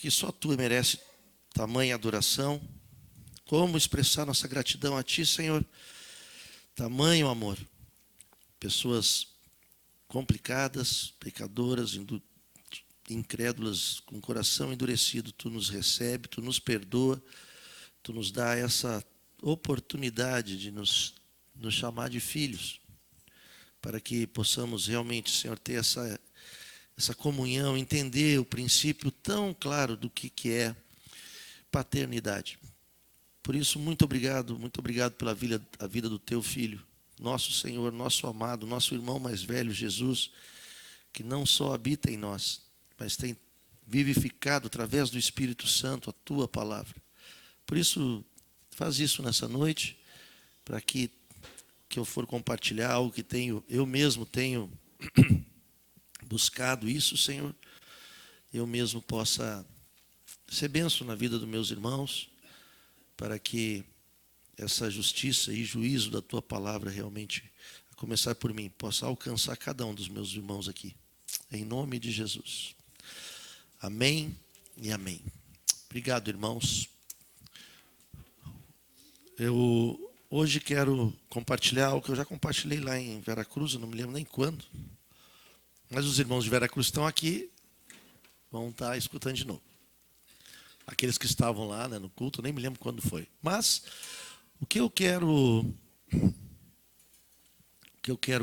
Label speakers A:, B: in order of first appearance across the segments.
A: porque só Tu merece tamanha adoração. Como expressar nossa gratidão a Ti, Senhor? Tamanho amor. Pessoas complicadas, pecadoras, incrédulas, com o coração endurecido, Tu nos recebe, Tu nos perdoa, Tu nos dá essa oportunidade de nos chamar de filhos, para que possamos realmente, Senhor, ter essa comunhão, entender o princípio tão claro do que é paternidade. Por isso, muito obrigado pela a vida do Teu Filho, nosso Senhor, nosso amado, nosso irmão mais velho, Jesus, que não só habita em nós, mas tem vivificado através do Espírito Santo a Tua palavra. Por isso, faz isso nessa noite, para que eu for compartilhar algo que eu mesmo tenho buscado isso, Senhor, eu mesmo possa ser bênção na vida dos meus irmãos, para que essa justiça e juízo da Tua palavra realmente, a começar por mim, possa alcançar cada um dos meus irmãos aqui. Em nome de Jesus. Amém e amém. Obrigado, irmãos. Eu hoje quero compartilhar algo que eu já compartilhei lá em Veracruz, eu não me lembro nem quando. Mas os irmãos de Veracruz estão aqui, vão estar escutando de novo. Aqueles que estavam lá, né, no culto, eu nem me lembro quando foi. Mas o que eu quero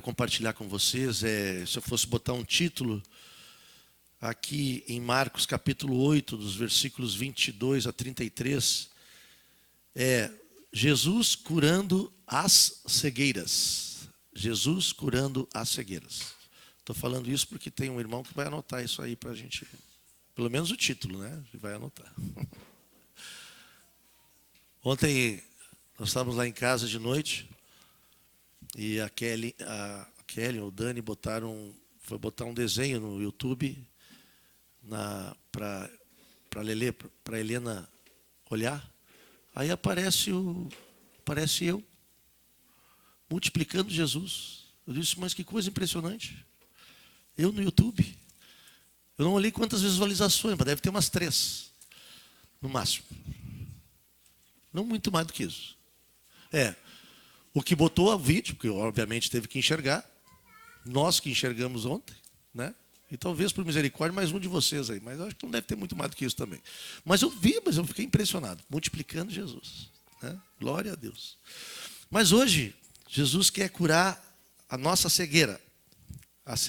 A: compartilhar com vocês é, se eu fosse botar um título aqui em Marcos capítulo 8, dos versículos 22 a 33, é Jesus curando as cegueiras. Jesus curando as cegueiras. Estou falando isso porque tem um irmão que vai anotar isso aí para a gente, pelo menos o título, né? Ele vai anotar. Ontem nós estávamos lá em casa de noite e a Kelly ou o Dani foi botar um desenho no YouTube para a Helena olhar. Aí aparece eu multiplicando Jesus. Eu disse, mas que coisa impressionante. Eu no YouTube. Eu não olhei quantas visualizações, mas deve ter umas 3, no máximo. Não muito mais do que isso. O que botou o vídeo, porque obviamente teve que enxergar, nós que enxergamos ontem, né? E talvez por misericórdia mais um de vocês aí, mas eu acho que não deve ter muito mais do que isso também. Mas eu vi, mas eu fiquei impressionado, multiplicando Jesus, né? Glória a Deus. Mas hoje, Jesus quer curar a nossa cegueira. As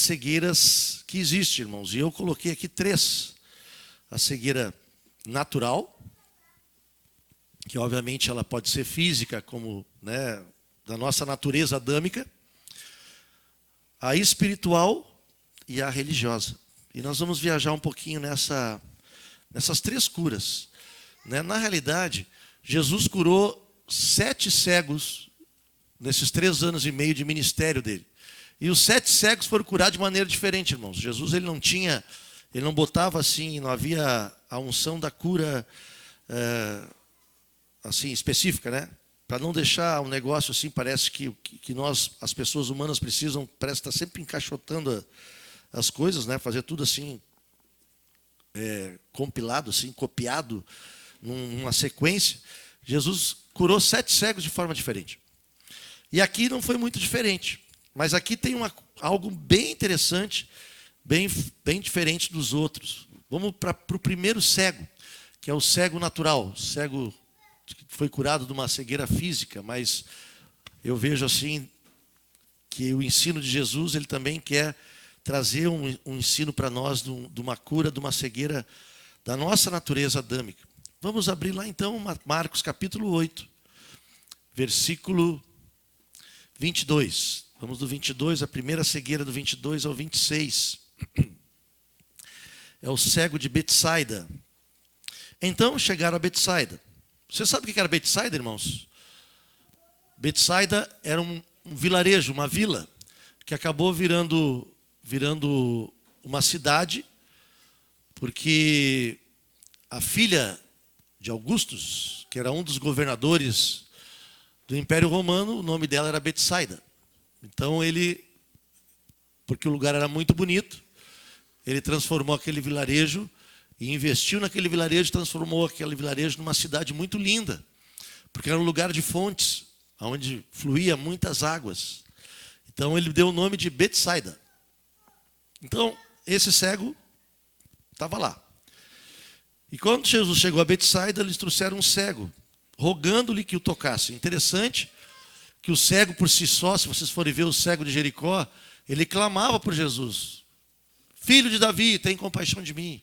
A: cegueiras que existem, irmãos. E eu coloquei aqui 3. A cegueira natural, que obviamente ela pode ser física, como, né, da nossa natureza adâmica. A espiritual e a religiosa. E nós vamos viajar um pouquinho nessas 3 curas. Né? Na realidade, Jesus curou 7 cegos nesses 3 anos e meio de ministério dele. E os 7 cegos foram curados de maneira diferente, irmãos. Jesus ele não botava assim, não havia a unção da cura assim específica, né? Para não deixar um negócio assim, parece que nós, as pessoas humanas precisam, parece estar sempre encaixotando as coisas, né? Fazer tudo assim, compilado, assim, copiado, numa sequência. Jesus curou 7 cegos de forma diferente. E aqui não foi muito diferente. Mas aqui tem algo bem interessante, bem diferente dos outros. Vamos para o primeiro cego, que é o cego natural, o cego que foi curado de uma cegueira física, mas eu vejo assim que o ensino de Jesus ele também quer trazer um ensino para nós de uma cura, de uma cegueira da nossa natureza adâmica. Vamos abrir lá então Marcos capítulo 8, versículo 22. Vamos do 22, a primeira cegueira do 22 ao 26. É o cego de Betsaida. Então chegaram a Betsaida. Você sabe o que era Betsaida, irmãos? Betsaida era um vilarejo, uma vila, que acabou virando uma cidade, porque a filha de Augustus, que era um dos governadores do Império Romano, o nome dela era Betsaida. Então porque o lugar era muito bonito, ele transformou aquele vilarejo e investiu naquele vilarejo e transformou aquele vilarejo numa cidade muito linda, porque era um lugar de fontes, onde fluía muitas águas. Então ele deu o nome de Betsaida. Então esse cego estava lá. E quando Jesus chegou a Betsaida, eles trouxeram um cego, rogando-lhe que o tocasse. Interessante que o cego por si só, se vocês forem ver o cego de Jericó, ele clamava por Jesus. Filho de Davi, tem compaixão de mim.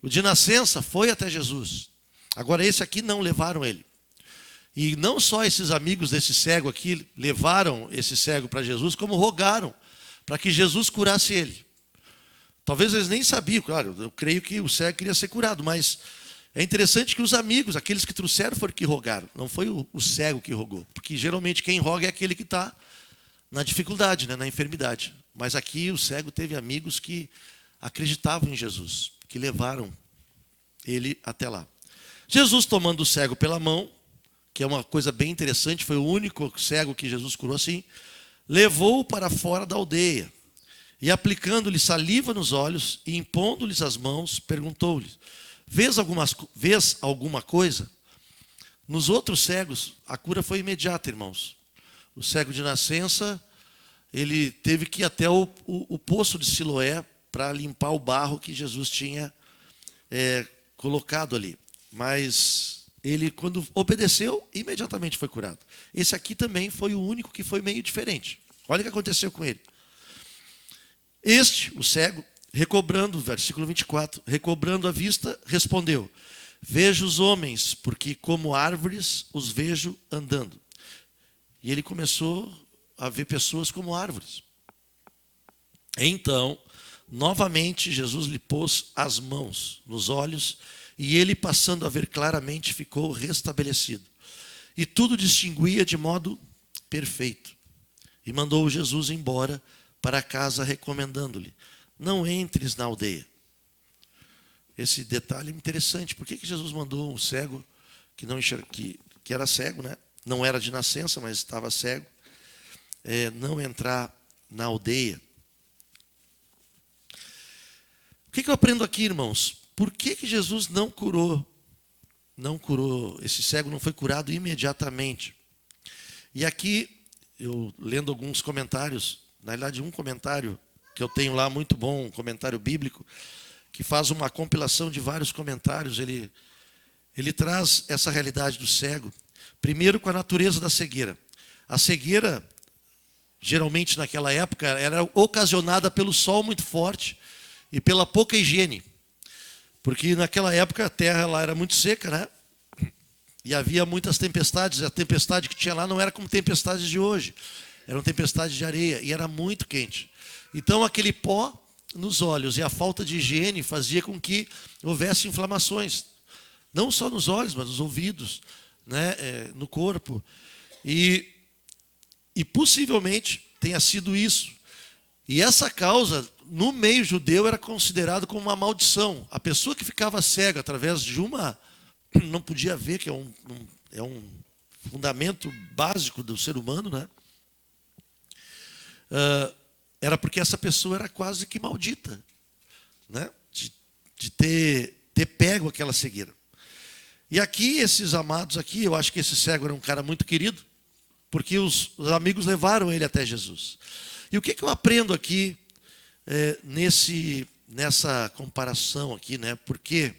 A: O de nascença foi até Jesus. Agora esse aqui não, levaram ele. E não só esses amigos desse cego aqui levaram esse cego para Jesus, como rogaram para que Jesus curasse ele. Talvez eles nem sabiam, claro, eu creio que o cego queria ser curado, mas é interessante que os amigos, aqueles que trouxeram, foram que rogaram. Não foi o cego que rogou, porque geralmente quem roga é aquele que está na dificuldade, né, na enfermidade. Mas aqui o cego teve amigos que acreditavam em Jesus, que levaram ele até lá. Jesus, tomando o cego pela mão, que é uma coisa bem interessante, foi o único cego que Jesus curou assim, levou-o para fora da aldeia e, aplicando-lhe saliva nos olhos e impondo-lhes as mãos, perguntou-lhe: vês alguma coisa? Nos outros cegos, a cura foi imediata, irmãos. O cego de nascença, ele teve que ir até o poço de Siloé para limpar o barro que Jesus tinha colocado ali. Mas ele, quando obedeceu, imediatamente foi curado. Esse aqui também foi o único que foi meio diferente. Olha o que aconteceu com ele. Este, o cego, recobrando, versículo 24, recobrando a vista, respondeu: vejo os homens, porque como árvores os vejo andando. E ele começou a ver pessoas como árvores. Então, novamente, Jesus lhe pôs as mãos nos olhos, e ele, passando a ver claramente, ficou restabelecido. E tudo distinguia de modo perfeito. E mandou Jesus embora para casa, recomendando-lhe: não entres na aldeia. Esse detalhe é interessante. Por que Jesus mandou um cego que não que era cego, né? Não era de nascença, mas estava cego, não entrar na aldeia? O que eu aprendo aqui, irmãos? Por que Jesus não curou? Não curou, esse cego não foi curado imediatamente. E aqui, eu lendo alguns comentários, na verdade um comentário que eu tenho lá muito bom, um comentário bíblico, que faz uma compilação de vários comentários, ele traz essa realidade do cego, primeiro com a natureza da cegueira. A cegueira, geralmente naquela época, era ocasionada pelo sol muito forte e pela pouca higiene. Porque naquela época a terra lá era muito seca, né? E havia muitas tempestades. A tempestade que tinha lá não era como tempestades de hoje. Eram tempestades de areia e era muito quente. Então aquele pó nos olhos e a falta de higiene fazia com que houvesse inflamações. Não só nos olhos, mas nos ouvidos, né? No corpo. E possivelmente tenha sido isso. E essa causa, no meio judeu, era considerado como uma maldição. A pessoa que ficava cega através de não podia ver, que é um fundamento básico do ser humano, né? Era porque essa pessoa era quase que maldita, né? De ter pego aquela cegueira. E aqui, esses amados aqui, eu acho que esse cego era um cara muito querido, porque os amigos levaram ele até Jesus. E o que eu aprendo aqui nessa comparação aqui, né? Por que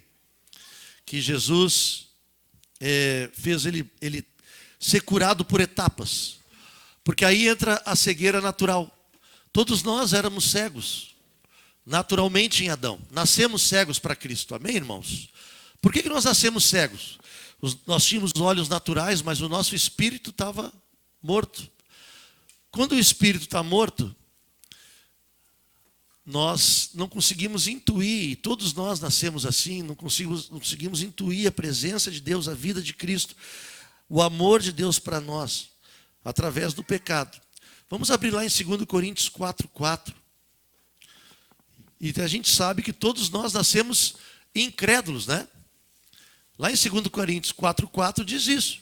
A: Jesus fez ele ser curado por etapas? Porque aí entra a cegueira natural. Todos nós éramos cegos, naturalmente em Adão. Nascemos cegos para Cristo, amém, irmãos? Por que nós nascemos cegos? Nós tínhamos olhos naturais, mas o nosso espírito estava morto. Quando o espírito está morto, nós não conseguimos intuir, e todos nós nascemos assim, não conseguimos intuir a presença de Deus, a vida de Cristo, o amor de Deus para nós, através do pecado. Vamos abrir lá em 2 Coríntios 4:4. E a gente sabe que todos nós nascemos incrédulos, né? Lá em 2 Coríntios 4:4 diz isso.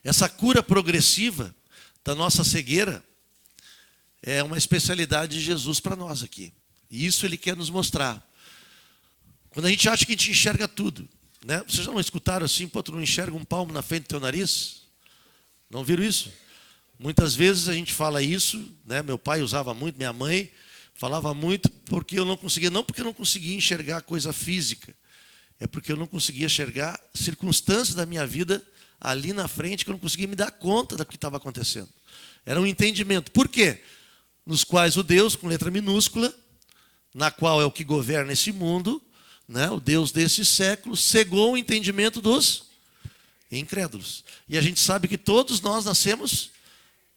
A: Essa cura progressiva da nossa cegueira é uma especialidade de Jesus para nós aqui. E isso ele quer nos mostrar. Quando a gente acha que a gente enxerga tudo, né? Vocês já não escutaram assim, pô, tu não enxerga um palmo na frente do teu nariz? Não viram isso? Muitas vezes a gente fala isso, né? Meu pai usava muito, minha mãe falava muito, porque eu não conseguia, não porque eu não conseguia enxergar coisa física, é porque eu não conseguia enxergar circunstâncias da minha vida ali na frente, que eu não conseguia me dar conta do que estava acontecendo. Era um entendimento. Por quê? Nos quais o Deus, com letra minúscula, na qual é o que governa esse mundo, né? O Deus desse século, cegou o entendimento dos incrédulos. E a gente sabe que todos nós nascemos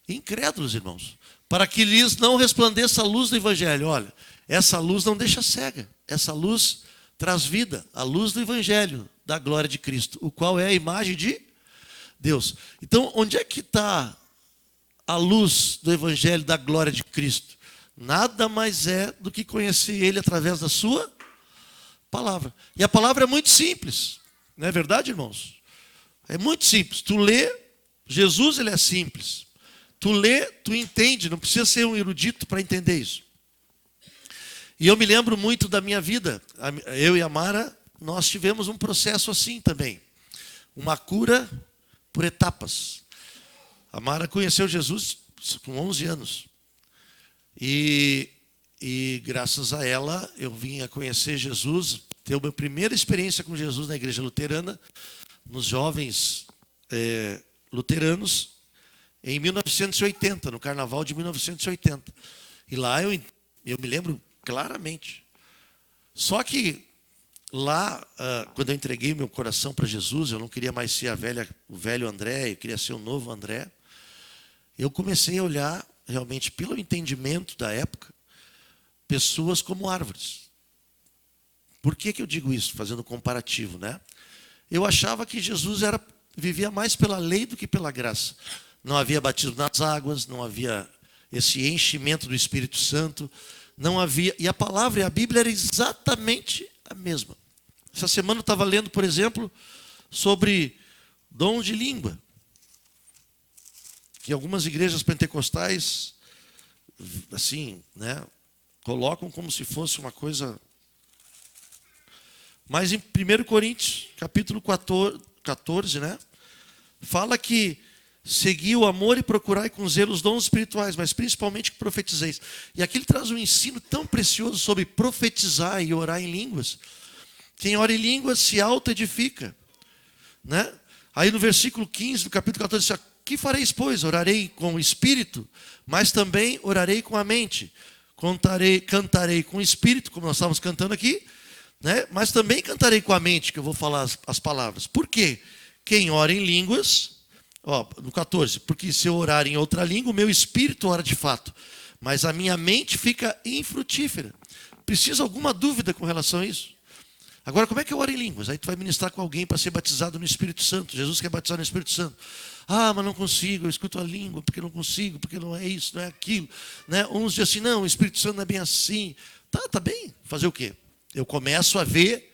A: incrédulos, irmãos, para que lhes não resplandeça a luz do Evangelho. Olha, essa luz não deixa cega, essa luz traz vida, a luz do Evangelho, da glória de Cristo, o qual é a imagem de Deus. Então, onde é que está a luz do Evangelho da glória de Cristo? Nada mais é do que conhecer Ele através da sua palavra. E a palavra é muito simples, não é verdade, irmãos? É muito simples. Tu lê, Jesus ele é simples. Tu lê, tu entende, não precisa ser um erudito para entender isso. E eu me lembro muito da minha vida. Eu e a Mara, nós tivemos um processo assim também. Uma cura por etapas. A Mara conheceu Jesus com 11 anos. E graças a ela, eu vim a conhecer Jesus, ter a minha primeira experiência com Jesus na igreja luterana, nos jovens luteranos, em 1980, no carnaval de 1980. E lá eu me lembro claramente. Só que lá, quando eu entreguei meu coração para Jesus, eu não queria mais ser o velho André, eu queria ser o novo André. Eu comecei a olhar, realmente, pelo entendimento da época, pessoas como árvores. Por que eu digo isso? Fazendo um comparativo, né? Eu achava que Jesus vivia mais pela lei do que pela graça. Não havia batismo nas águas, não havia esse enchimento do Espírito Santo, não havia. E a palavra e a Bíblia era exatamente a mesma. Essa semana eu estava lendo, por exemplo, sobre dom de língua, que algumas igrejas pentecostais, assim, né, colocam como se fosse uma coisa. Mas em 1 Coríntios, capítulo 14, né, fala que segui o amor e procurai com zelo os dons espirituais, mas principalmente que profetizeis. E aqui ele traz um ensino tão precioso sobre profetizar e orar em línguas. Quem ora em línguas se auto-edifica, né? Aí no versículo 15 do capítulo 14, diz: que fareis, pois? Orarei com o espírito, mas também orarei com a mente. Cantarei com o espírito, como nós estávamos cantando aqui, né? Mas também cantarei com a mente, que eu vou falar as palavras. Por quê? Quem ora em línguas, no 14, porque se eu orar em outra língua, o meu espírito ora de fato, mas a minha mente fica infrutífera. Precisa alguma dúvida com relação a isso? Agora, como é que eu oro em línguas? Aí tu vai ministrar com alguém para ser batizado no Espírito Santo. Jesus quer batizar no Espírito Santo. Ah, mas não consigo, eu escuto a língua, porque não consigo, porque não é isso, não é aquilo, né? Uns dizem assim, não, o Espírito Santo não é bem assim. Tá bem, fazer o quê? Eu começo a ver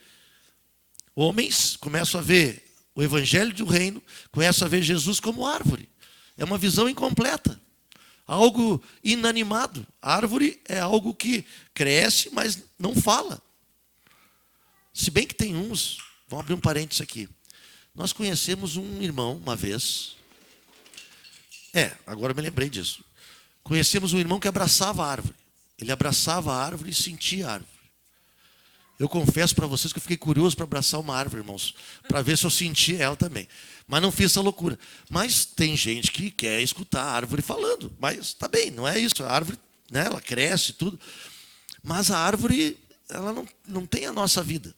A: homens, começo a ver o Evangelho do Reino, começo a ver Jesus como árvore. É uma visão incompleta, algo inanimado. A árvore é algo que cresce, mas não fala. Se bem que tem uns, vamos abrir um parênteses aqui. Nós conhecemos um irmão uma vez. Agora eu me lembrei disso. Conhecemos um irmão que abraçava a árvore. Ele abraçava a árvore e sentia a árvore. Eu confesso para vocês que eu fiquei curioso para abraçar uma árvore, irmãos, para ver se eu sentia ela também. Mas não fiz essa loucura. Mas tem gente que quer escutar a árvore falando. Mas tá bem, não é isso. A árvore, né, ela cresce e tudo. Mas a árvore, ela não tem a nossa vida.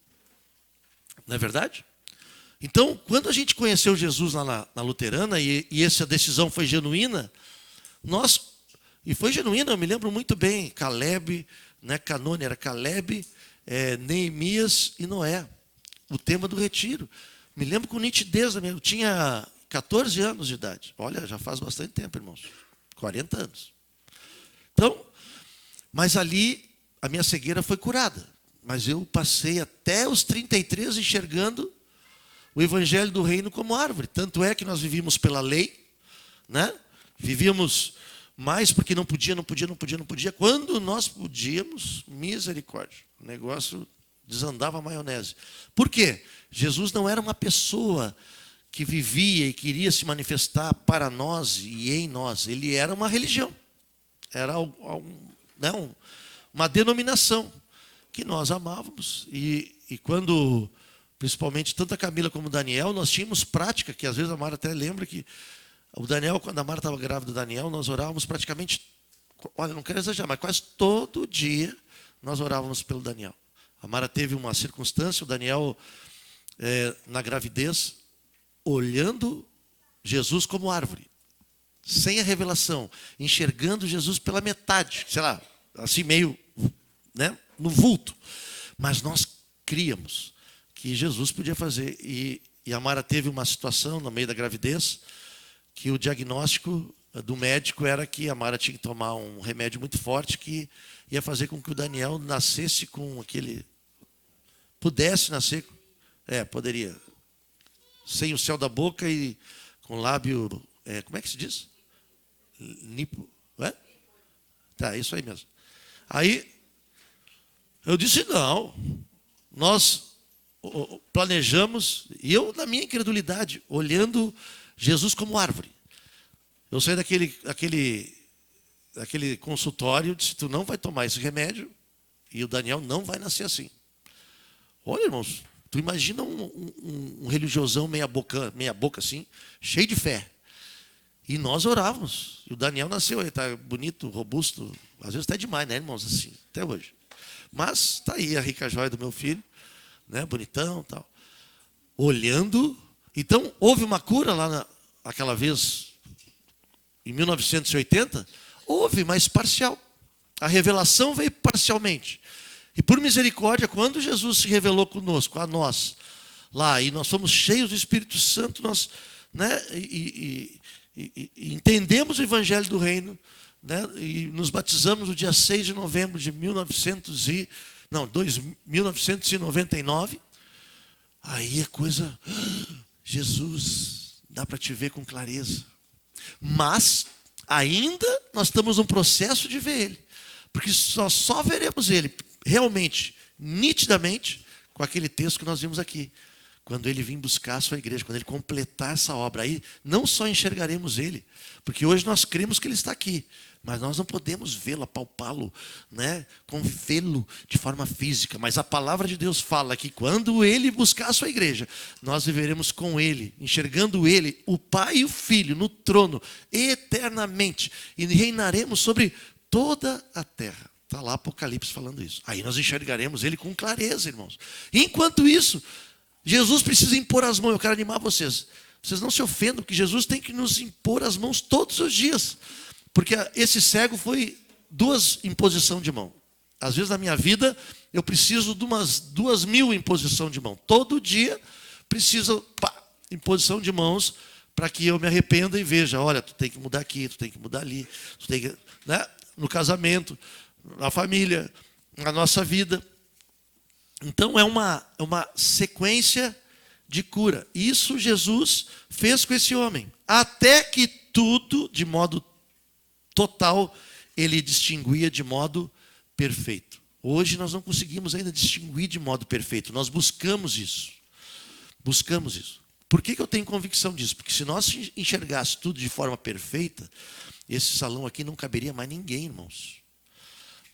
A: Não é verdade? Então, quando a gente conheceu Jesus lá na luterana e essa decisão foi genuína, e foi genuína, eu me lembro muito bem, Caleb, né, Canone era Caleb, Neemias e Noé, o tema do retiro. Me lembro com nitidez, eu tinha 14 anos de idade. Olha, já faz bastante tempo, irmãos, 40 anos. Então, mas ali a minha cegueira foi curada. Mas eu passei até os 33 enxergando o Evangelho do Reino como árvore. Tanto é que nós vivíamos pela lei, né? Vivíamos mas porque não podia. Quando nós podíamos, misericórdia, o negócio desandava a maionese. Por quê? Jesus não era uma pessoa que vivia e queria se manifestar para nós e em nós. Ele era uma religião. Era uma denominação que nós amávamos. E quando, principalmente, tanto a Camila como o Daniel, nós tínhamos prática, que às vezes a Mara até lembra que o Daniel, quando a Mara estava grávida do Daniel, nós orávamos praticamente, olha, não quero exagerar, mas quase todo dia nós orávamos pelo Daniel. A Mara teve uma circunstância, o Daniel, na gravidez, olhando Jesus como árvore, sem a revelação, enxergando Jesus pela metade, sei lá, assim meio, né, no vulto. Mas nós críamos que Jesus podia fazer. E a Mara teve uma situação no meio da gravidez, que o diagnóstico do médico era que a Mara tinha que tomar um remédio muito forte que ia fazer com que o Daniel nascesse com aquele... Pudesse nascer, poderia, sem o céu da boca e com lábio... como é que se diz? Nipo... Tá, isso aí mesmo. Aí, eu disse, não, nós planejamos, e eu, na minha incredulidade, olhando Jesus como árvore. Eu saí daquele consultório, disse, tu não vai tomar esse remédio e o Daniel não vai nascer assim. Olha, irmãos, tu imagina um religiosão meia boca assim, cheio de fé. E nós orávamos. E o Daniel nasceu, ele está bonito, robusto, às vezes até demais, né, irmãos, assim, até hoje. Mas está aí a rica joia do meu filho, né, bonitão e tal. Olhando. Então, houve uma cura lá aquela vez, em 1980? Houve, mas parcial. A revelação veio parcialmente. E por misericórdia, quando Jesus se revelou conosco, a nós, lá, e nós fomos cheios do Espírito Santo, nós, né, e entendemos o Evangelho do Reino, né, e nos batizamos no dia 6 de novembro de 1999. Aí a coisa... Jesus, dá para te ver com clareza. Mas, ainda, nós estamos num processo de ver Ele. Porque só veremos Ele realmente, nitidamente, com aquele texto que nós vimos aqui. Quando Ele vir buscar a sua igreja, quando Ele completar essa obra. Aí, não só enxergaremos Ele, porque hoje nós cremos que Ele está aqui. Mas nós não podemos vê-lo, apalpá-lo, né, convivê-lo de forma física. Mas a palavra de Deus fala que quando Ele buscar a sua igreja, nós viveremos com Ele, enxergando Ele, o Pai e o Filho, no trono, eternamente. E reinaremos sobre toda a terra. Está lá Apocalipse falando isso. Aí nós enxergaremos Ele com clareza, irmãos. Enquanto isso, Jesus precisa impor as mãos. Eu quero animar vocês. Vocês não se ofendam, porque Jesus tem que nos impor as mãos todos os dias. Porque esse cego foi 2 imposições de mão. Às vezes na minha vida eu preciso de umas 2.000 imposição de mão. Todo dia preciso, imposição de mãos para que eu me arrependa e veja, olha, tu tem que mudar aqui, tu tem que mudar ali, tu tem que, né? No casamento, na família, na nossa vida. Então é uma sequência de cura. Isso Jesus fez com esse homem. Até que tudo, de modo total, Ele distinguia de modo perfeito. Hoje nós não conseguimos ainda distinguir de modo perfeito. Nós buscamos isso. Buscamos isso. Por que eu tenho convicção disso? Porque se nós enxergássemos tudo de forma perfeita, esse salão aqui não caberia mais ninguém, irmãos.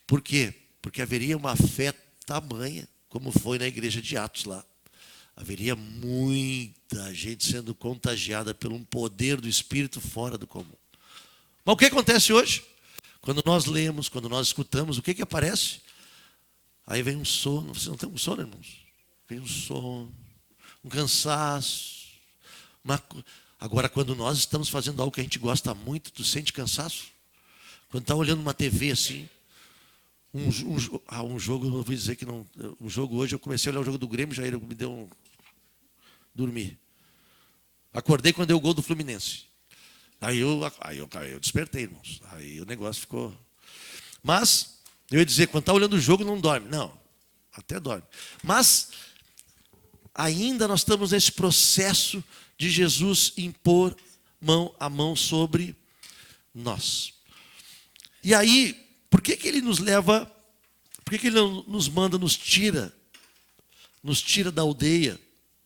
A: Por quê? Porque haveria uma fé tamanha, como foi na igreja de Atos lá. Haveria muita gente sendo contagiada por um poder do Espírito fora do comum. Mas o que acontece hoje? Quando nós lemos, quando nós escutamos, o que aparece? Aí vem um sono. Vocês não têm um sono, irmãos? Vem um sono, um cansaço. Agora, quando nós estamos fazendo algo que a gente gosta muito, tu sente cansaço? Quando está olhando uma TV assim, um jogo, eu vou dizer que não. Um jogo hoje, eu comecei a olhar o jogo do Grêmio, já me deu um. Dormir. Acordei quando deu o gol do Fluminense. Aí eu despertei, irmãos. Aí o negócio ficou. Mas, eu ia dizer, quando está olhando o jogo, não dorme. Não, até dorme. Mas, ainda nós estamos nesse processo de Jesus impor a mão sobre nós. E aí, por que ele nos leva, por que ele não nos manda, nos tira da aldeia,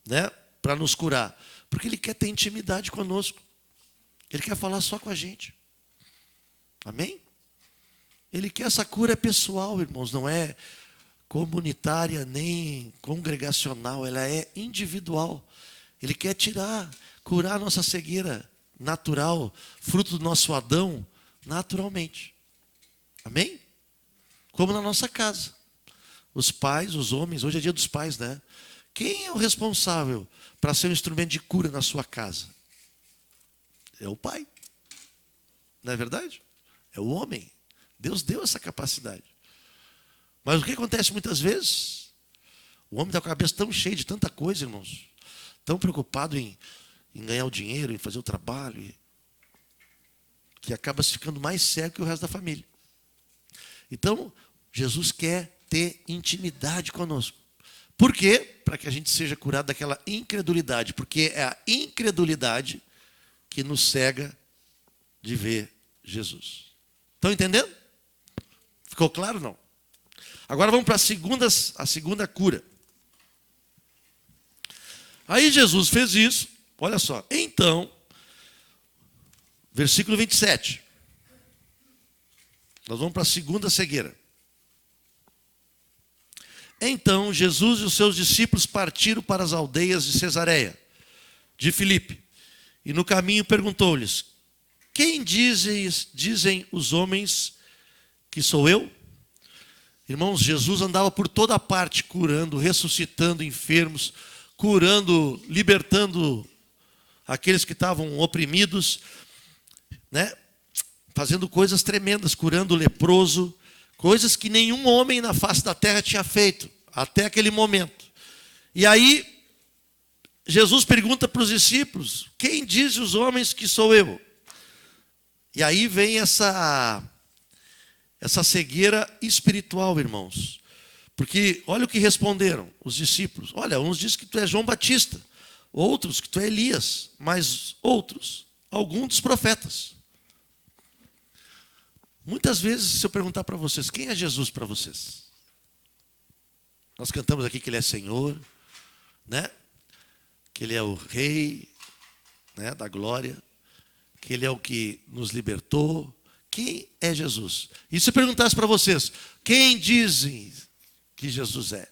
A: né, para nos curar? Porque ele quer ter intimidade conosco. Ele quer falar só com a gente. Amém? Ele quer essa cura pessoal, irmãos, não é comunitária nem congregacional, ela é individual. Ele quer curar a nossa cegueira natural, fruto do nosso Adão, naturalmente. Amém? Como na nossa casa. Os pais, os homens, hoje é dia dos pais, né? Quem é o responsável para ser um instrumento de cura na sua casa? É o pai. Não é verdade? É o homem. Deus deu essa capacidade. Mas o que acontece muitas vezes? O homem está com a cabeça tão cheia de tanta coisa, irmãos. Tão preocupado em ganhar o dinheiro, em fazer o trabalho, que acaba se ficando mais cego que o resto da família. Então, Jesus quer ter intimidade conosco. Por quê? Para que a gente seja curado daquela incredulidade. Porque é a incredulidade que nos cega de ver Jesus. Estão entendendo? Ficou claro, não? Agora vamos para a segunda cura. Aí Jesus fez isso, olha só. Então, versículo 27. Nós vamos para a segunda cegueira. Então, Jesus e os seus discípulos partiram para as aldeias de Cesareia, de Filipe. E no caminho perguntou-lhes: quem dizem os homens que sou eu? Irmãos, Jesus andava por toda parte curando, ressuscitando enfermos, curando, libertando aqueles que estavam oprimidos, né? Fazendo coisas tremendas, curando o leproso, coisas que nenhum homem na face da terra tinha feito, até aquele momento. E aí, Jesus pergunta para os discípulos: quem diz os homens que sou eu? E aí vem essa cegueira espiritual, irmãos. Porque olha o que responderam os discípulos. Olha, uns dizem que tu é João Batista, outros que tu é Elias, mas outros, alguns dos profetas. Muitas vezes, se eu perguntar para vocês, quem é Jesus para vocês? Nós cantamos aqui que Ele é Senhor, né? Que Ele é o Rei, né, da glória, que Ele é o que nos libertou. Quem é Jesus? E se eu perguntasse para vocês, quem dizem que Jesus é?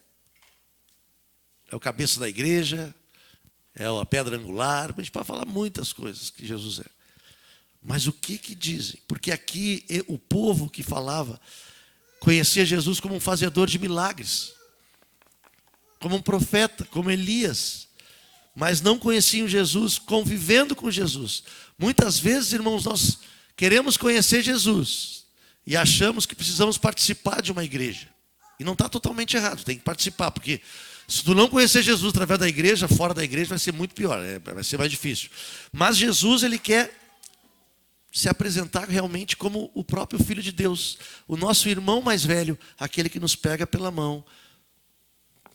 A: É o cabeça da igreja? É a pedra angular? A gente pode falar muitas coisas que Jesus é. Mas o que dizem? Porque aqui o povo que falava conhecia Jesus como um fazedor de milagres, como um profeta, como Elias, mas não conheciam Jesus convivendo com Jesus. Muitas vezes, irmãos, nós queremos conhecer Jesus e achamos que precisamos participar de uma igreja. E não está totalmente errado, tem que participar, porque se tu não conhecer Jesus através da igreja, fora da igreja vai ser muito pior, vai ser mais difícil. Mas Jesus, Ele quer se apresentar realmente como o próprio Filho de Deus, o nosso irmão mais velho, aquele que nos pega pela mão,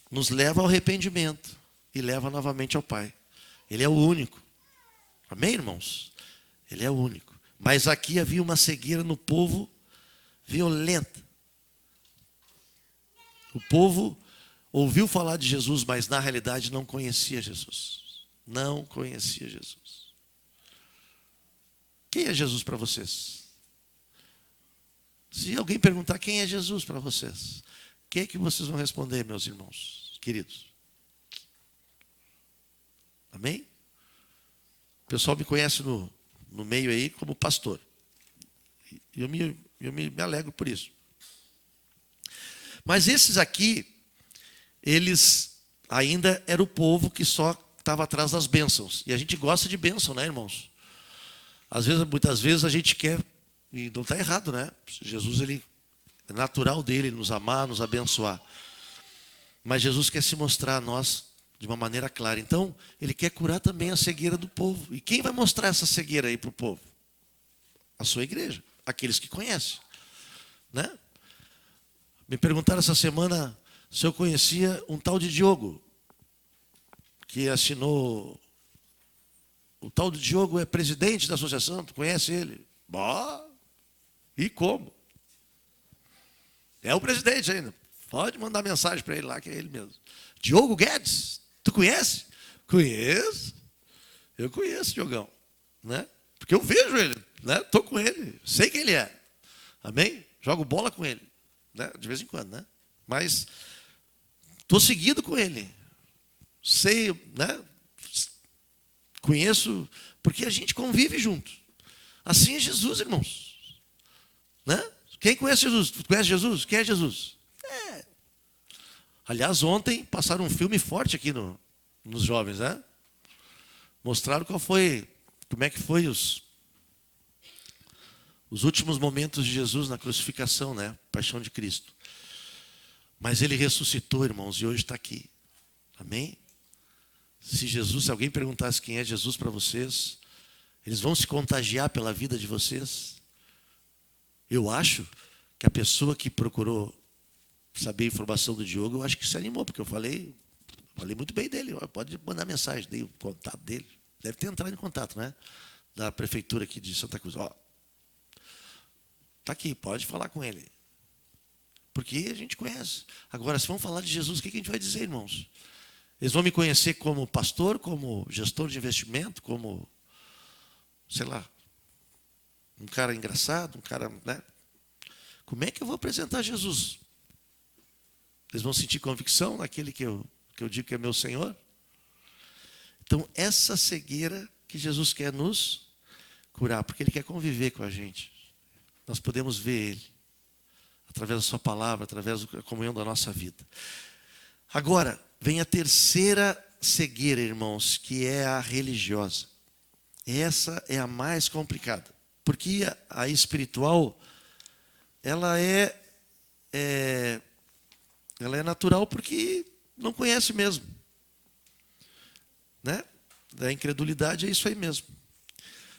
A: nos leva ao arrependimento e leva novamente ao Pai. Ele é o único. Amém, irmãos? Ele é o único. Mas aqui havia uma cegueira no povo violenta. O povo ouviu falar de Jesus, mas na realidade não conhecia Jesus. Não conhecia Jesus. Quem é Jesus para vocês? Se alguém perguntar quem é Jesus para vocês, o que é que vocês vão responder, meus irmãos queridos? Amém? O pessoal me conhece no meio aí como pastor. E eu me alegro por isso. Mas esses aqui, eles ainda eram o povo que só estava atrás das bênçãos. E a gente gosta de bênção, né, irmãos? Muitas vezes a gente quer, e não está errado, né? Jesus, é natural dele nos amar, nos abençoar. Mas Jesus quer se mostrar a nós de uma maneira clara. Então, Ele quer curar também a cegueira do povo. E quem vai mostrar essa cegueira aí para o povo? A sua igreja, aqueles que conhecem, né? Me perguntaram essa semana se eu conhecia um tal de Diogo, que assinou. O tal de Diogo é presidente da associação, tu conhece ele? Bah, e como? É o presidente ainda. Pode mandar mensagem para ele lá, que é ele mesmo. Diogo Guedes, tu conhece? Conheço. Eu conheço o Diogão, né? Porque eu vejo ele, né? Estou com ele, sei quem ele é. Amém? Jogo bola com ele, né? De vez em quando, né? Mas estou seguido com ele. Sei, né? Conheço, porque a gente convive junto. Assim é Jesus, irmãos. Né? Quem conhece Jesus? Tu conhece Jesus? Quem é Jesus? É. Aliás, ontem passaram um filme forte aqui nos jovens, né? Mostraram como é que foi os últimos momentos de Jesus na crucificação, né? Paixão de Cristo. Mas ele ressuscitou, irmãos, e hoje está aqui. Amém? Se alguém perguntasse quem é Jesus para vocês, eles vão se contagiar pela vida de vocês. Eu acho que a pessoa que procurou saber a informação do Diogo, eu acho que se animou, porque eu falei muito bem dele. Pode mandar mensagem, dei o contato dele. Deve ter entrado em contato, né? Da prefeitura aqui de Santa Cruz. Ó, está aqui, pode falar com ele. Porque a gente conhece. Agora, se vamos falar de Jesus, o que a gente vai dizer, irmãos? Eles vão me conhecer como pastor, como gestor de investimento, como, sei lá, um cara engraçado, um cara, né? Como é que eu vou apresentar Jesus? Eles vão sentir convicção naquele que eu digo que é meu Senhor? Então, essa cegueira que Jesus quer nos curar, porque Ele quer conviver com a gente. Nós podemos ver Ele, através da sua palavra, através da comunhão da nossa vida. Agora, vem a terceira cegueira, irmãos, que é a religiosa. Essa é a mais complicada, porque a espiritual, ela é natural porque não conhece mesmo. Né? Da incredulidade é isso aí mesmo.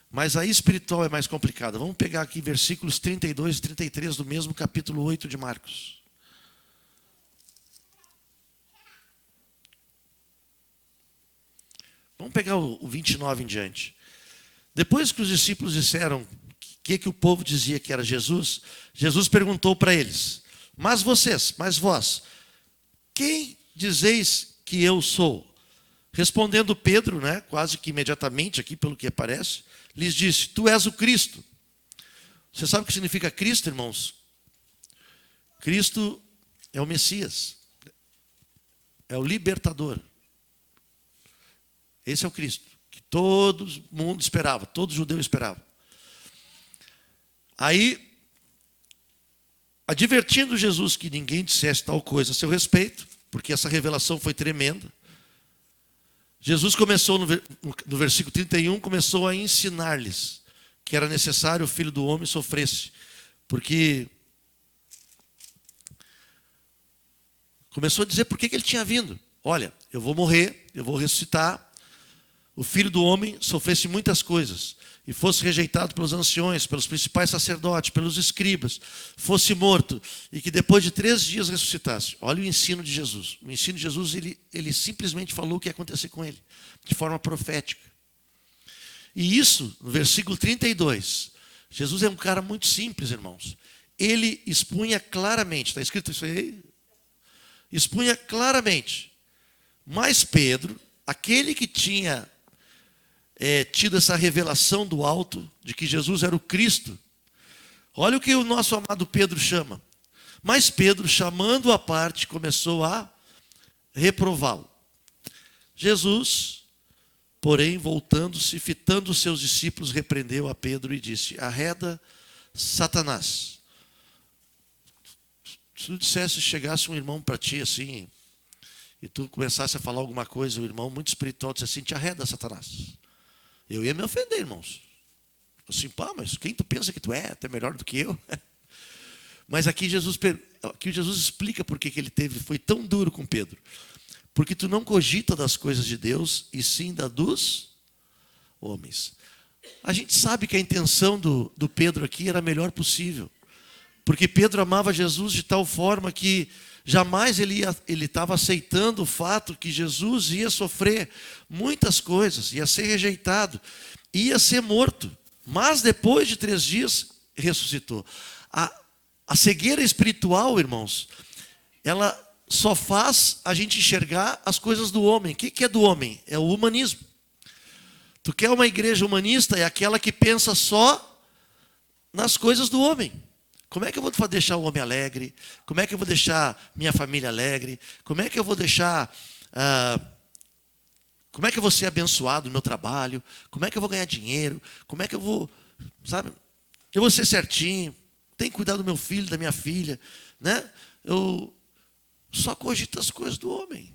A: Mas a espiritual é mais complicada. Vamos pegar aqui versículos 32 e 33 do mesmo capítulo 8 de Marcos. Vamos pegar o 29 em diante. Depois que os discípulos disseram o que o povo dizia que era Jesus, Jesus perguntou para eles: mas vós, quem dizeis que eu sou? Respondendo Pedro, né, quase que imediatamente, aqui pelo que aparece, lhes disse: tu és o Cristo. Você sabe o que significa Cristo, irmãos? Cristo é o Messias, é o libertador. Esse é o Cristo, que todo mundo esperava, todo judeu esperava. Aí, advertindo Jesus que ninguém dissesse tal coisa a seu respeito, porque essa revelação foi tremenda, Jesus começou no versículo 31, começou a ensinar-lhes que era necessário o Filho do Homem sofresse, porque começou a dizer por que ele tinha vindo. Olha, eu vou morrer, eu vou ressuscitar, o Filho do Homem sofresse muitas coisas, e fosse rejeitado pelos anciões, pelos principais sacerdotes, pelos escribas, fosse morto, e que depois de 3 dias ressuscitasse. Olha o ensino de Jesus. O ensino de Jesus, ele simplesmente falou o que ia acontecer com ele, de forma profética. E isso, no versículo 32, Jesus é um cara muito simples, irmãos. Ele expunha claramente, está escrito isso aí? Expunha claramente. Mas Pedro, aquele que tinha tido essa revelação do alto, de que Jesus era o Cristo, olha o que o nosso amado Pedro chama. Mas Pedro, chamando-o à parte, começou a reprová-lo. Jesus, porém, voltando-se, fitando os seus discípulos, repreendeu a Pedro e disse: arreda, Satanás. Se tu dissesse, chegasse um irmão para ti assim, e tu começasse a falar alguma coisa, o irmão muito espiritual disse assim: te arreda, Satanás. Eu ia me ofender, irmãos. Assim, pá, mas quem tu pensa que tu é? Tu é melhor do que eu? Mas aqui Jesus explica por que ele foi tão duro com Pedro. Porque tu não cogita das coisas de Deus, e sim da dos homens. A gente sabe que a intenção do Pedro aqui era a melhor possível. Porque Pedro amava Jesus de tal forma que jamais ele estava aceitando o fato que Jesus ia sofrer muitas coisas, ia ser rejeitado, ia ser morto. Mas depois de 3 dias, ressuscitou. A cegueira espiritual, irmãos, ela só faz a gente enxergar as coisas do homem. O que é do homem? É o humanismo. Tu quer uma igreja humanista? É aquela que pensa só nas coisas do homem. Como é que eu vou deixar o homem alegre? Como é que eu vou deixar minha família alegre? Como é que eu vou deixar... como é que eu vou ser abençoado no meu trabalho? Como é que eu vou ganhar dinheiro? Como é que eu vou... Sabe? Eu vou ser certinho. Tenho que cuidar do meu filho, da minha filha. Né? Eu só cogito as coisas do homem.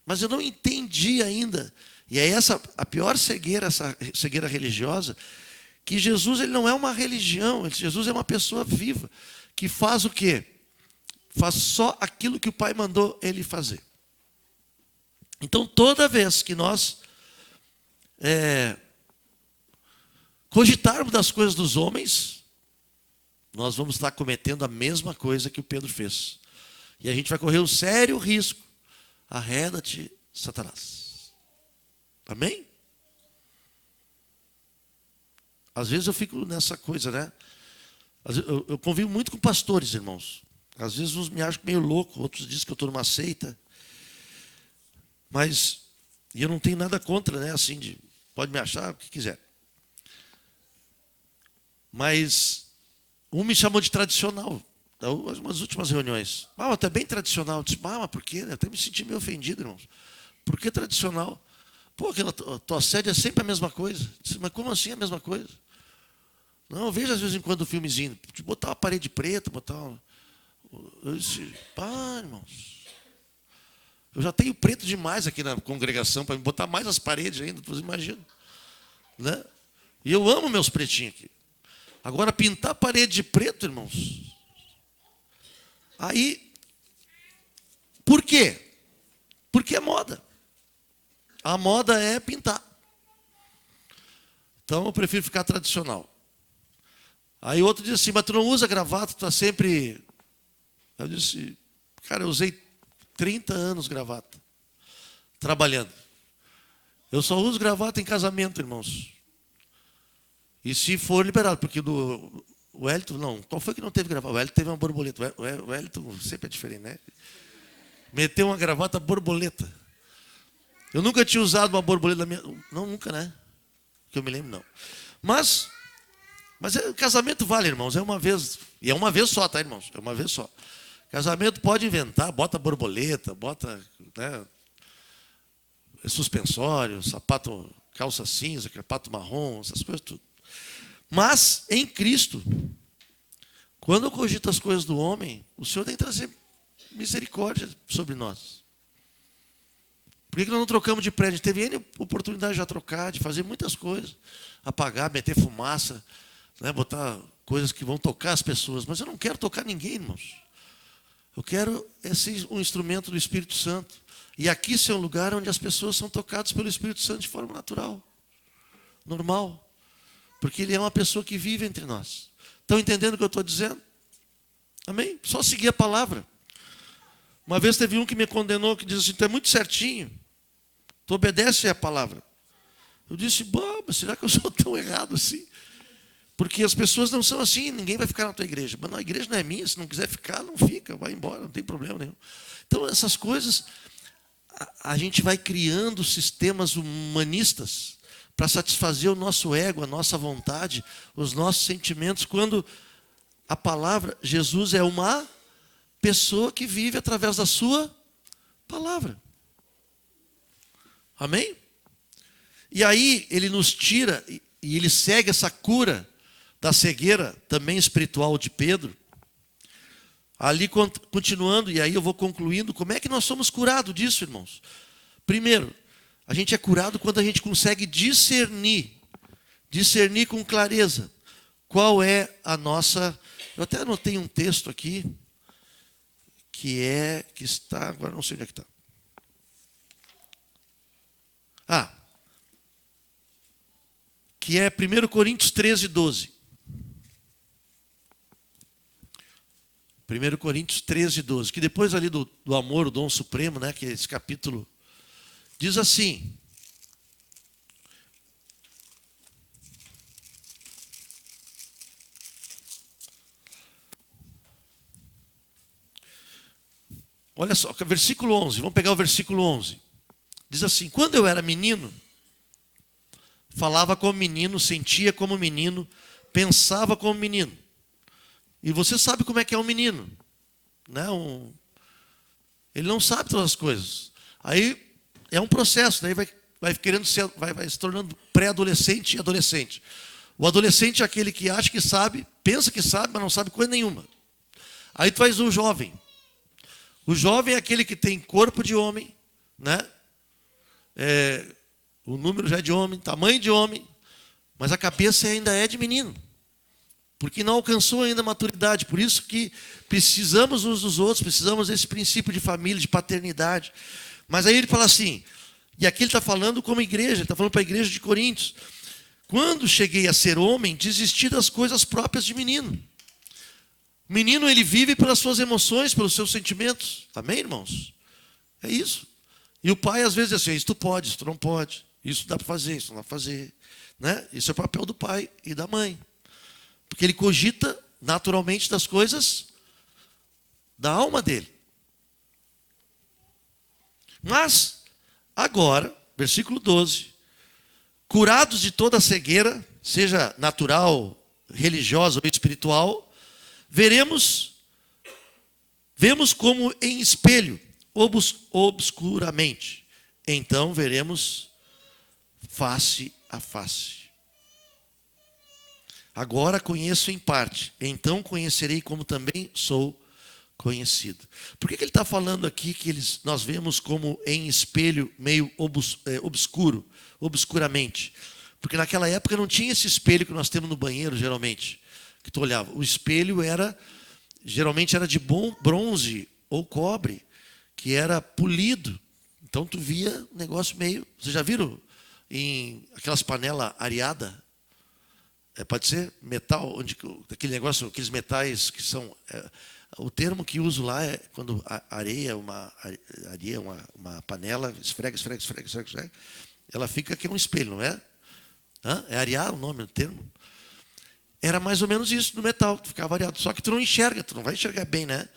A: Mas eu não entendi ainda. E é essa a pior cegueira, essa cegueira religiosa, que Jesus ele não é uma religião, Jesus é uma pessoa viva, que faz o quê? Faz só aquilo que o Pai mandou ele fazer. Então, toda vez que nós cogitarmos das coisas dos homens, nós vamos estar cometendo a mesma coisa que o Pedro fez. E a gente vai correr um sério risco. Arreda-te, Satanás. Amém? Às vezes eu fico nessa coisa, né? Eu convivo muito com pastores, irmãos. Às vezes uns me acham meio louco, outros dizem que eu estou numa seita. Mas e eu não tenho nada contra, né? Assim, pode me achar o que quiser. Mas um me chamou de tradicional. Nas últimas reuniões. Mas tu é bem tradicional. Eu disse, mas por quê? Eu até me senti meio ofendido, irmãos. Por que tradicional? Pô, aquela tua sede é sempre a mesma coisa. Eu disse, mas como assim a mesma coisa? Não, eu vejo às vezes em quando o filmezinho. Botar uma parede preta, botar uma... Eu disse, irmãos. Eu já tenho preto demais aqui na congregação para me botar mais as paredes ainda, vocês imaginam. Né? E eu amo meus pretinhos aqui. Agora, pintar a parede de preto, irmãos. Aí, por quê? Porque é moda. A moda é pintar. Então, eu prefiro ficar tradicional. Aí outro diz assim, mas tu não usa gravata, tu está sempre... Eu disse, cara, eu usei 30 anos gravata, trabalhando. Eu só uso gravata em casamento, irmãos. E se for liberado, porque o Wellington, não. Qual foi que não teve gravata? O Wellington teve uma borboleta. O Wellington sempre é diferente, né? Meteu uma gravata borboleta. Eu nunca tinha usado uma borboleta na minha... Não, nunca, né? Que eu me lembro, não. Mas casamento vale, irmãos. É uma vez. E é uma vez só, tá, irmãos? É uma vez só. Casamento pode inventar, bota borboleta, bota, né, suspensório, sapato, calça cinza, sapato marrom, essas coisas tudo. Mas, em Cristo, quando eu cogito as coisas do homem, o Senhor tem que trazer misericórdia sobre nós. Por que nós não trocamos de prédio? Teve N oportunidade de já trocar, de fazer muitas coisas. Apagar, meter fumaça, né, botar coisas que vão tocar as pessoas. Mas eu não quero tocar ninguém, irmãos. Eu quero ser um instrumento do Espírito Santo. E aqui ser um lugar onde as pessoas são tocadas pelo Espírito Santo de forma natural. Normal. Porque Ele é uma pessoa que vive entre nós. Estão entendendo o que eu estou dizendo? Amém? Só seguir a palavra. Uma vez teve um que me condenou, que disse assim, tu é muito certinho. Tu obedece à palavra. Eu disse, mas será que eu sou tão errado assim? Porque as pessoas não são assim, ninguém vai ficar na tua igreja. Mas a igreja não é minha, se não quiser ficar, não fica, vai embora, não tem problema nenhum. Então, essas coisas, a gente vai criando sistemas humanistas para satisfazer o nosso ego, a nossa vontade, os nossos sentimentos, quando a palavra, Jesus é uma pessoa que vive através da sua palavra. Amém? E aí, ele nos tira, e ele segue essa cura da cegueira também espiritual de Pedro. Ali continuando, e aí eu vou concluindo, como é que nós somos curados disso, irmãos? Primeiro, a gente é curado quando a gente consegue discernir com clareza qual é a nossa... Eu até anotei um texto aqui, que está, agora não sei onde é que está. Que é 1 Coríntios 13, 12. 1 Coríntios 13, 12, que depois ali do amor, o dom supremo, né, que é esse capítulo, diz assim, Olha só, versículo 11, vamos pegar o versículo 11. Diz assim: quando eu era menino, falava como menino, sentia como menino, pensava como menino. E você sabe como é que é um menino, né? Ele não sabe todas as coisas. Aí é um processo, daí vai querendo vai se tornando pré-adolescente e adolescente. O adolescente é aquele que acha que sabe, pensa que sabe, mas não sabe coisa nenhuma. Aí tu faz o jovem. O jovem é aquele que tem corpo de homem, né? O número já é de homem, tamanho de homem, mas a cabeça ainda é de menino, porque não alcançou ainda a maturidade. Por isso que precisamos uns dos outros, precisamos desse princípio de família, de paternidade. Mas aí ele fala assim, e aqui ele está falando como igreja, ele está falando para a igreja de Coríntios: quando cheguei a ser homem, desisti das coisas próprias de menino. Menino, ele vive pelas suas emoções, pelos seus sentimentos. Amém, irmãos? É isso. E o pai às vezes diz assim: isso tu pode, isso tu não pode, isso dá para fazer, isso não dá para fazer, né? Isso é o papel do pai e da mãe, porque ele cogita naturalmente das coisas da alma dele. Mas agora, versículo 12: curados de toda cegueira, seja natural, religiosa ou espiritual, vemos como em espelho, obscuramente. Então veremos face a face. Agora conheço em parte, então conhecerei como também sou conhecido. Por que ele está falando aqui que nós vemos como em espelho meio obscuramente? Porque naquela época não tinha esse espelho que nós temos no banheiro, geralmente, que tu olhava. O espelho geralmente era de bronze ou cobre, que era polido. Então tu via um negócio meio... Vocês já viram em aquelas panelas areadas? Pode ser metal, aquele negócio, aqueles metais que são... o termo que uso lá é quando a areia, uma panela, esfrega, ela fica aqui um espelho, não é? É arear o nome do termo? Era mais ou menos isso no metal, ficava areado. Só que tu não enxerga, tu não vai enxergar bem, né?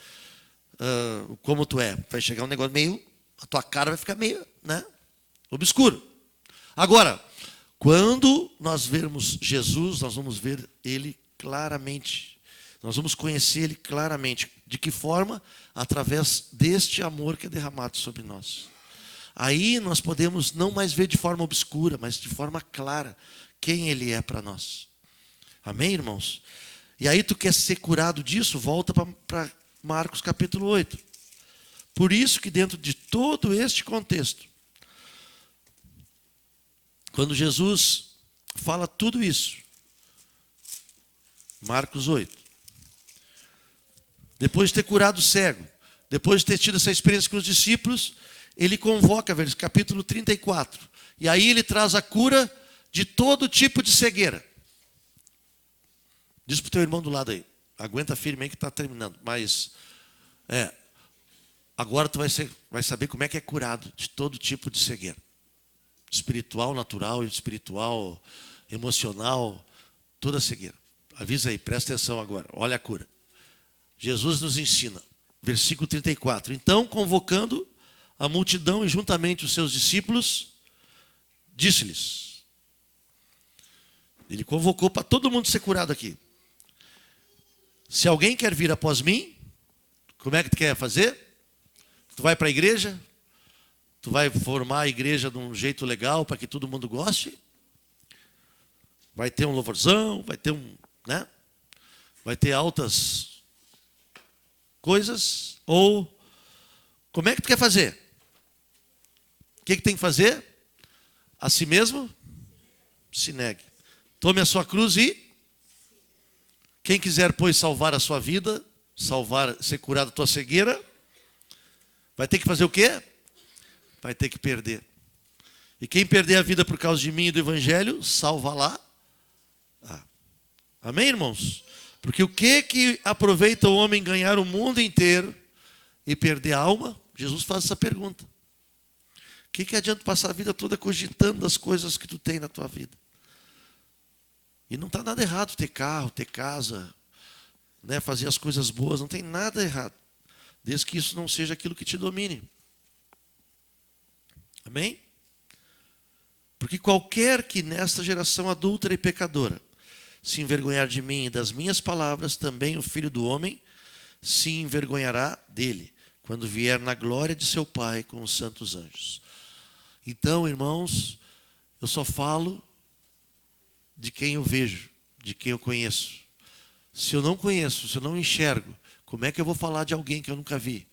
A: Como tu é. Vai chegar um negócio meio... A tua cara vai ficar meio, né? Obscuro. Agora, quando nós vermos Jesus, nós vamos ver Ele claramente. Nós vamos conhecer Ele claramente. De que forma? Através deste amor que é derramado sobre nós. Aí nós podemos não mais ver de forma obscura, mas de forma clara quem Ele é para nós. Amém, irmãos? E aí tu quer ser curado disso? Volta para Marcos capítulo 8. Por isso que dentro de todo este contexto, quando Jesus fala tudo isso, Marcos 8, depois de ter curado o cego, depois de ter tido essa experiência com os discípulos, ele convoca, capítulo 34, e aí ele traz a cura de todo tipo de cegueira. Diz para o teu irmão do lado aí, aguenta firme aí que está terminando, mas agora tu vai saber como é que é curado de todo tipo de cegueira. Espiritual, natural, espiritual, emocional, toda cegueira. Avisa aí, presta atenção agora, olha a cura. Jesus nos ensina, versículo 34. Então, convocando a multidão e juntamente os seus discípulos, disse-lhes. Ele convocou para todo mundo ser curado aqui. Se alguém quer vir após mim, como é que tu quer fazer? Tu vai para a igreja? Tu vai formar a igreja de um jeito legal para que todo mundo goste? Vai ter um louvorzão, vai ter né? Vai ter altas coisas? Ou como é que tu quer fazer? O que tem que fazer? A si mesmo? Se negue. Tome a sua cruz e... Quem quiser, pois, salvar a sua vida, ser curado da tua cegueira, vai ter que fazer o quê? Vai ter que perder. E quem perder a vida por causa de mim e do Evangelho, salva-la. Amém, irmãos? Porque o que aproveita o homem ganhar o mundo inteiro e perder a alma? Jesus faz essa pergunta. O que adianta passar a vida toda cogitando das coisas que tu tem na tua vida? E não está nada errado ter carro, ter casa, né, fazer as coisas boas, não tem nada errado. desde que isso não seja aquilo que te domine. Amém? Porque qualquer que nesta geração adúltera e pecadora se envergonhar de mim e das minhas palavras, também o Filho do Homem se envergonhará dele, quando vier na glória de seu Pai com os santos anjos. Então, irmãos, eu só falo de quem eu vejo, de quem eu conheço. Se eu não conheço, se eu não enxergo, como é que eu vou falar de alguém que eu nunca vi?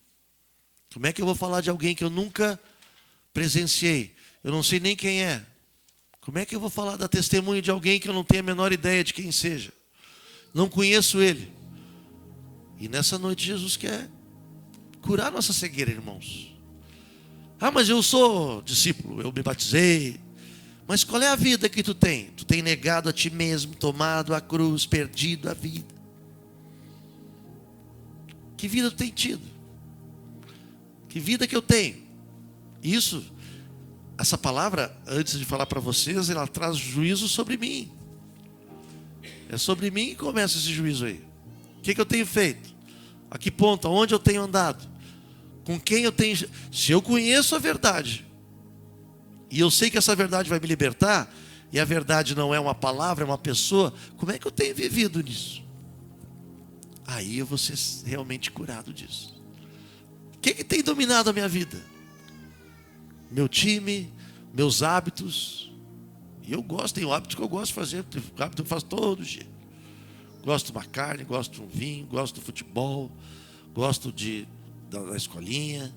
A: Como é que eu vou falar de alguém que eu nunca presenciei? Eu não sei nem quem é. Como é que eu vou falar da testemunha de alguém que eu não tenho a menor ideia de quem seja? Não conheço ele. E nessa noite Jesus quer curar nossa cegueira, irmãos. Ah, mas eu sou discípulo, eu me batizei. Mas qual é a vida que tu tem? Tu tem negado a ti mesmo, tomado a cruz, perdido a vida. Que vida tu tem tido? Que vida que eu tenho? Isso, essa palavra, antes de falar para vocês, ela traz juízo sobre mim. É sobre mim que começa esse juízo aí. O que eu tenho feito? A que ponto? Aonde eu tenho andado? Com quem eu tenho... Se eu conheço a verdade, e eu sei que essa verdade vai me libertar, e a verdade não é uma palavra, é uma pessoa, como é que eu tenho vivido nisso? Aí eu vou ser realmente curado disso. O que tem dominado a minha vida? Meu time, meus hábitos. E eu gosto, tenho hábitos que eu gosto de fazer, hábito eu faço todo dia. Gosto de uma carne, gosto de um vinho, gosto do futebol, gosto da escolinha,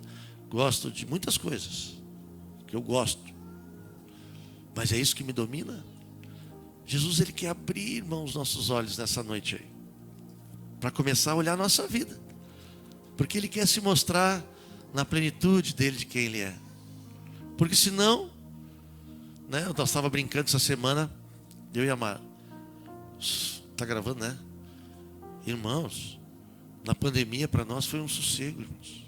A: gosto de muitas coisas que eu gosto. Mas é isso que me domina? Jesus, ele quer abrir, irmãos, nossos olhos nessa noite aí, para começar a olhar a nossa vida, porque ele quer se mostrar na plenitude dele, de quem ele é. Porque senão, né, eu estava brincando essa semana, eu e a Mara. Está gravando, né? Irmãos, na pandemia para nós foi um sossego, irmãos.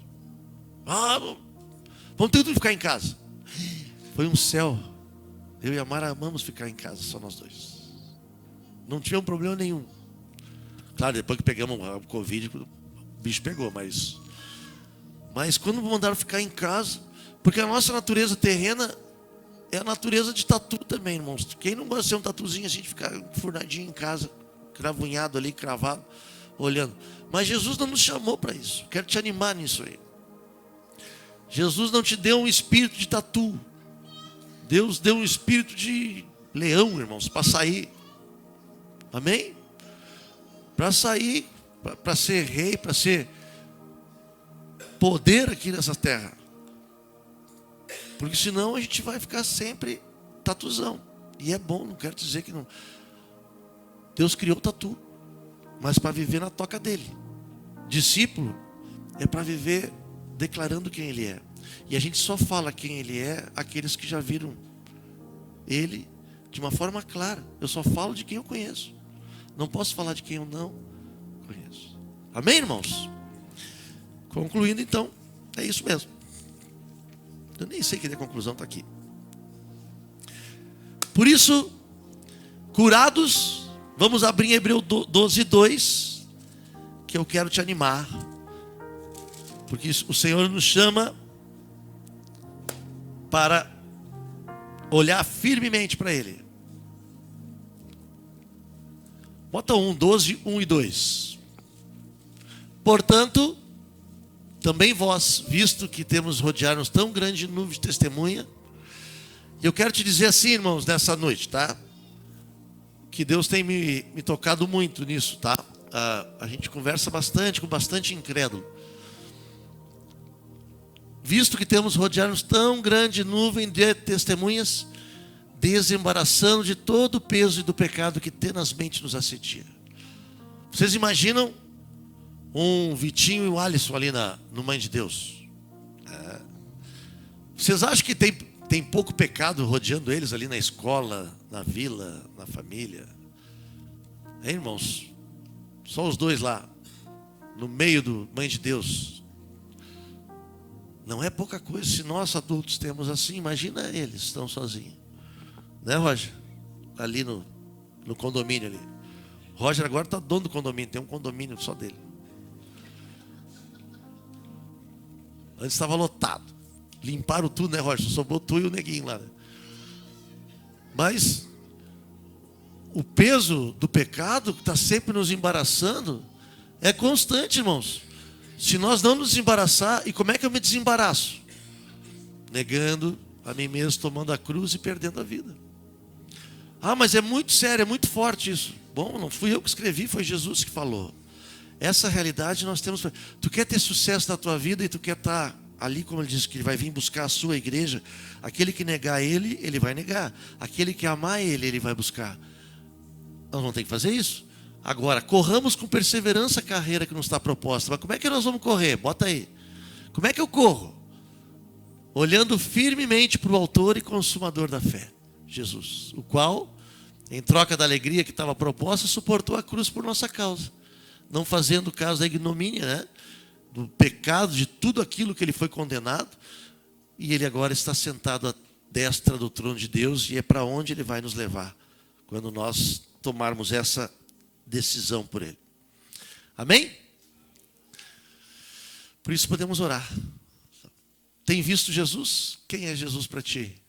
A: Vamos ter que ficar em casa. Foi um céu. Eu e a Mara amamos ficar em casa, só nós dois. Não tinha problema nenhum. Claro, depois que pegamos o Covid, o bicho pegou, mas quando mandaram ficar em casa, porque a nossa natureza terrena é a natureza de tatu também, irmãos. Quem não gosta de ser um tatuzinho assim, de ficar furnadinho em casa, cravunhado ali, cravado, olhando. Mas Jesus não nos chamou para isso. Quero te animar nisso aí. Jesus não te deu um espírito de tatu. Deus deu um espírito de leão, irmãos, para sair. Amém? Para sair, para ser rei, para ser poder aqui nessa terra. Porque senão a gente vai ficar sempre tatuzão. E é bom, não quero dizer que não. Deus criou o tatu, mas para viver na toca dele. Discípulo é para viver declarando quem ele é. E a gente só fala quem ele é aqueles que já viram ele de uma forma clara. Eu só falo de quem eu conheço. Não posso falar de quem eu não conheço. Amém, irmãos? Concluindo então, é isso mesmo. Eu nem sei que a conclusão está aqui. Por isso, curados, vamos abrir em Hebreus 12:2, que eu quero te animar. Porque o Senhor nos chama para olhar firmemente para Ele. Bota 12, 1 e 2. Portanto, também vós, visto que temos rodear-nos tão grande nuvem de testemunha, eu quero te dizer assim, irmãos, nessa noite, tá? Que Deus tem me tocado muito nisso, tá? A gente conversa bastante com bastante incrédulo. Visto que temos rodear-nos tão grande nuvem de testemunhas, desembaraçando de todo o peso e do pecado que tenazmente nos assedia. Vocês imaginam um Vitinho e o Alisson ali no Mãe de Deus? Vocês acham que tem pouco pecado rodeando eles ali na escola, na vila, na família? Hein, irmãos? Só os dois lá, no meio do Mãe de Deus. Não é pouca coisa. Se nós adultos temos assim, imagina eles estão sozinhos. Né, Roger? Ali no condomínio ali. Roger agora está dono do condomínio, tem um condomínio só dele. Antes estava lotado. Limparam tudo, né, Rocha? Sobrou tu e o neguinho lá, né? Mas o peso do pecado que está sempre nos embaraçando é constante, irmãos. Se nós não nos desembaraçar, e como é que eu me desembaraço? Negando a mim mesmo, tomando a cruz e perdendo a vida. Ah, mas é muito sério, é muito forte isso. Bom, não fui eu que escrevi, foi Jesus que falou. Essa realidade nós temos. Tu quer ter sucesso na tua vida e tu quer estar ali, como ele disse, que ele vai vir buscar a sua igreja. Aquele que negar ele, ele vai negar. Aquele que amar ele, ele vai buscar. Nós vamos ter que fazer isso. Agora, corramos com perseverança a carreira que nos está proposta. Mas como é que nós vamos correr? Bota aí. Como é que eu corro? Olhando firmemente para o autor e consumador da fé, Jesus, o qual, em troca da alegria que estava proposta, suportou a cruz por nossa causa, não fazendo caso da ignomínia, né? Do pecado, de tudo aquilo que ele foi condenado, e ele agora está sentado à destra do trono de Deus, e é para onde ele vai nos levar, quando nós tomarmos essa decisão por ele. Amém? Por isso podemos orar. Tem visto Jesus? Quem é Jesus para ti?